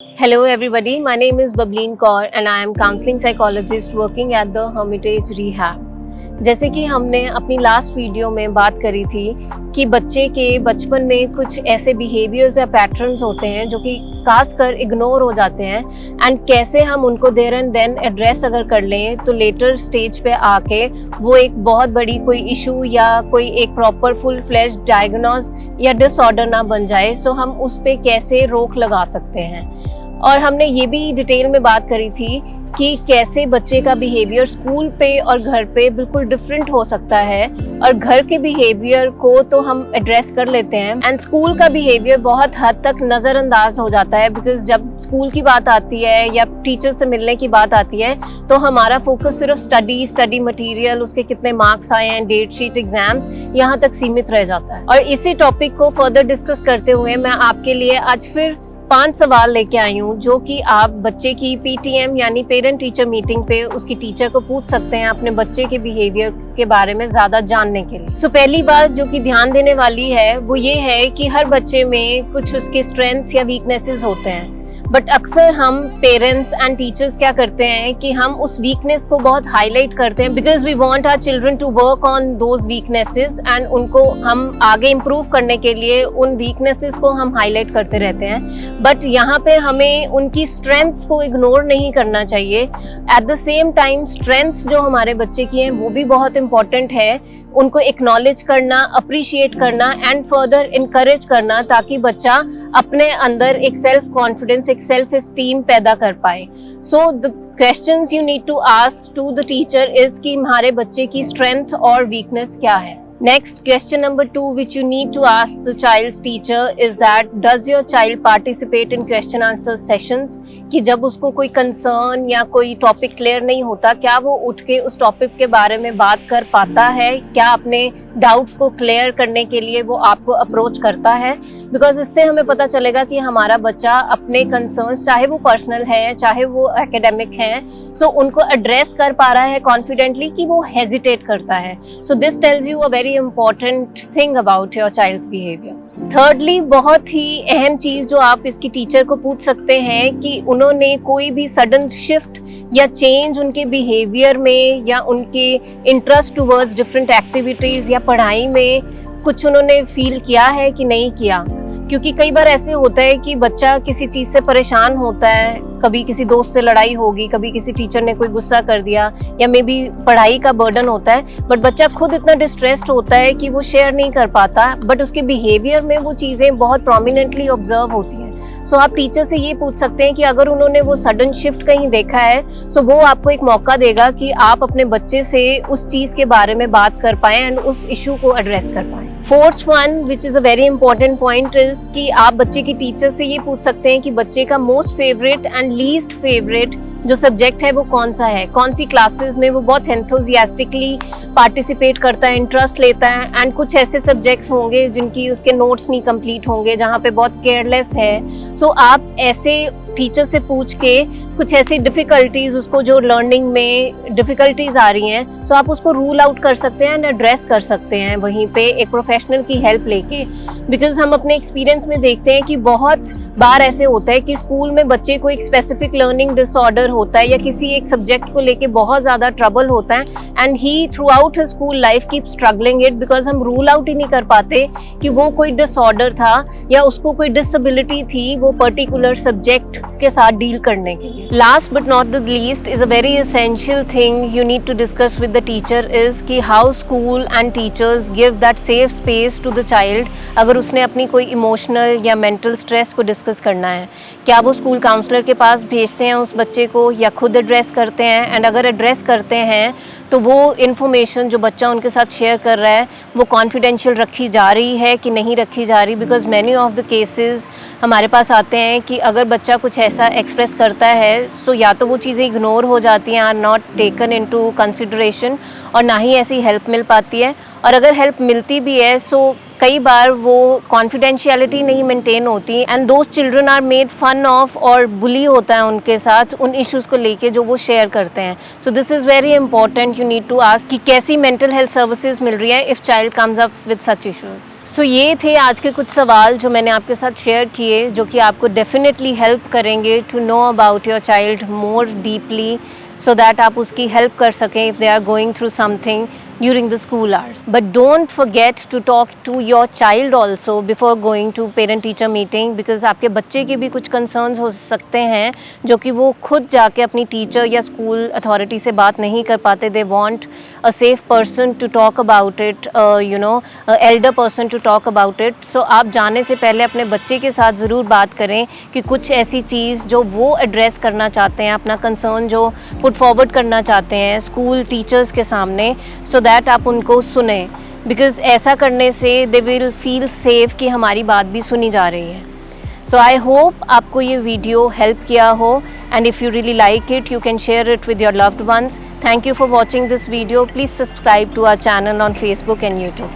Hello everybody, my name is Bableen Kaur and I am counseling psychologist working at the Hermitage Rehab। जैसे कि हमने अपनी last video में बात करी थी कि बच्चे के बचपन में कुछ ऐसे बिहेवियर्स या पैटर्न्स होते हैं जो कि खासकर इग्नोर हो जाते हैं एंड कैसे हम उनको देयर एंड देन एड्रेस अगर कर लें तो लेटर स्टेज पे आके वो एक बहुत बड़ी कोई इशू या कोई एक प्रॉपर फुल फ्लेश्ड डायग्नोस या डिसऑर्डर ना बन जाए। सो हम उस पे कैसे रोक लगा सकते हैं। और हमने ये भी डिटेल में बात करी थी कि कैसे बच्चे का बिहेवियर स्कूल पे और घर पे बिल्कुल डिफरेंट हो सकता है और घर के बिहेवियर को तो हम एड्रेस कर लेते हैं एंड स्कूल का बिहेवियर बहुत हद तक नज़रअंदाज हो जाता है बिकॉज जब स्कूल की बात आती है या टीचर से मिलने की बात आती है तो हमारा फोकस सिर्फ स्टडी मटेरियल, उसके कितने मार्क्स आए हैं, डेट शीट, एग्जाम्स, यहाँ तक सीमित रह जाता है। और इसी टॉपिक को फर्दर डिस्कस करते हुए मैं आपके लिए आज फिर 5 सवाल लेके आई हूँ जो कि आप बच्चे की PTM यानी पेरेंट टीचर मीटिंग पे उसकी टीचर को पूछ सकते हैं अपने बच्चे के बिहेवियर के बारे में ज्यादा जानने के लिए। सो पहली बात जो कि ध्यान देने वाली है वो ये है कि हर बच्चे में कुछ उसके स्ट्रेंथ्स या वीकनेसेस होते हैं, बट अक्सर हम पेरेंट्स एंड टीचर्स क्या करते हैं कि हम उस वीकनेस को बहुत हाईलाइट करते हैं because we want our children to work on those weaknesses and उनको हम आगे इम्प्रूव करने के लिए उन वीकनेसेस को हम हाईलाइट करते रहते हैं। बट यहाँ पे हमें उनकी स्ट्रेंथ्स को इग्नोर नहीं करना चाहिए। At the same time strengths जो हमारे बच्चे की हैं वो भी बहुत इंपॉर्टेंट है, उनको एक्नॉलेज करना, अप्रिशिएट करना एंड फर्दर इनकरेज करना ताकि बच्चा अपने अंदर एक सेल्फ कॉन्फिडेंस, एक सेल्फ एस्टीम पैदा कर पाए। So the questions you need to ask to the teacher is कि हमारे बच्चे की स्ट्रेंथ और वीकनेस क्या है। Next, question number 2 which you need to ask the child's teacher is that does your child participate in question answer sessions? कि जब उसको कोई कंसर्न या कोई टॉपिक क्लियर नहीं होता क्या वो उठ के उस टॉपिक के बारे में बात कर पाता है, क्या अपने डाउट्स को क्लियर करने के लिए वो आपको अप्रोच करता है। बिकॉज इससे हमें पता चलेगा कि हमारा बच्चा अपने कंसर्न्स चाहे वो पर्सनल है चाहे वो एकेडमिक हैं सो उनको एड्रेस कर पा रहा है कॉन्फिडेंटली कि वो हेजिटेट करता है। So this tells you a very important thing about your child's behaviour. Thirdly, बहुत ही अहम चीज जो आप इसकी टीचर को पूछ सकते हैं कि उन्होंने कोई भी सडन शिफ्ट या चेंज उनके बिहेवियर में या उनके इंटरेस्ट टुवर्ड्स डिफरेंट एक्टिविटीज या पढ़ाई में कुछ उन्होंने फील किया है कि नहीं किया। क्योंकि कई बार ऐसे होता है कि बच्चा किसी चीज से परेशान होता है, कभी किसी दोस्त से लड़ाई होगी, कभी किसी टीचर ने कोई गुस्सा कर दिया या मे बी पढ़ाई का बर्डन होता है, बट बच्चा खुद इतना डिस्ट्रेस्ड होता है कि वो शेयर नहीं कर पाता, बट उसके बिहेवियर में वो चीज़ें बहुत प्रोमिनेंटली ऑब्जर्व होती हैं। सो आप टीचर से ये पूछ सकते हैं कि अगर उन्होंने वो सडन शिफ्ट कहीं देखा है सो वो आपको एक मौका देगा कि आप अपने बच्चे से उस चीज़ के बारे में बात कर पाएं एंड उस इशू को एड्रेस कर पाएं। Fourth one which is a very important point is कि आप बच्चे की टीचर से ये पूछ सकते हैं कि बच्चे का most favourite and least favourite जो सब्जेक्ट है वो कौन सा है, कौन सी क्लासेस में वो बहुत एंथुसियास्टिकली पार्टिसिपेट करता है, इंटरेस्ट लेता है एंड कुछ ऐसे सब्जेक्ट्स होंगे जिनकी उसके नोट्स नहीं कंप्लीट होंगे, जहाँ पे बहुत केयरलेस है। सो आप ऐसे टीचर से पूछ के कुछ ऐसी डिफ़िकल्टीज उसको जो लर्निंग में डिफ़िकल्टीज आ रही हैं सो आप उसको रूल आउट कर सकते हैं एंड एड्रेस कर सकते हैं वहीं पे एक प्रोफेशनल की हेल्प लेके। बिकॉज हम अपने एक्सपीरियंस में देखते हैं कि बहुत बार ऐसे होता है कि स्कूल में बच्चे को एक स्पेसिफिक लर्निंग डिसऑर्डर होता है या किसी एक सब्जेक्ट को लेके बहुत ज़्यादा ट्रबल होता है and he through out his school life keep struggling it because हम रूल आउट ही नहीं कर पाते कि वो कोई डिसऑर्डर था या उसको कोई डिसेबिलिटी थी वो पर्टिकुलर सब्जेक्ट के साथ डील करने के लिए। Last but not the least is a very essential thing you need to discuss with the teacher is कि how school and teachers give that safe space to the child. अगर उसने अपनी कोई इमोशनल या mental stress को discuss करना है, क्या वो स्कूल काउंसलर के पास भेजते हैं उस बच्चे को या खुद एड्रेस करते हैं, एंड अगर एड्रेस करते हैं तो वो इन्फॉर्मेशन जो बच्चा उनके साथ शेयर कर रहा है वो कॉन्फिडेंशियल रखी जा रही है कि नहीं रखी जा रही। Because many of the cases हमारे पास आते हैं कि अगर बच्चा कुछ ऐसा एक्सप्रेस करता है सो या तो वो चीज़ें इग्नोर हो जाती हैं, are not taken into consideration, और ना ही ऐसी हेल्प मिल पाती है, और अगर हेल्प मिलती भी है सो कई बार वो कॉन्फिडेंशियलिटी नहीं मेंटेन होती and those children are made fun of और बुली होता है उनके साथ उन इश्यूज़ को लेके जो वो शेयर करते हैं. So this is very important. You need to ask कि कैसी मेंटल हेल्थ सर्विसेज मिल रही है if child comes up with such issues. So ये थे आज के कुछ सवाल जो मैंने आपके साथ शेयर किए, जो कि आपको डेफिनेटली हेल्प करेंगे to know about your child more deeply, so that आप उसकी हेल्प कर सकें if they are going through something during the school hours. But don't forget to talk to your child also before going to parent teacher meeting, because आपके बच्चे के भी कुछ concerns हो सकते हैं जो कि वो खुद जाके अपनी टीचर या स्कूल अथॉरिटी से बात नहीं कर पाते. They want a safe person to talk about it, elder person to talk about it. So आप जाने से पहले अपने बच्चे के साथ ज़रूर बात करें कि कुछ ऐसी चीज़ जो वो एड्रेस करना चाहते हैं, अपना कंसर्न जो पुट फॉरवर्ड करना चाहते हैं स्कूल टीचर्स के सामने, सो दैट आप उनको सुने. बिकॉज ऐसा करने से दे विल फील सेफ कि हमारी बात भी सुनी जा रही है. सो आई होप आपको ये वीडियो हेल्प किया हो, and if you really like it you can share it with your loved ones. Thank you for watching this video. Please subscribe to our channel on Facebook and YouTube.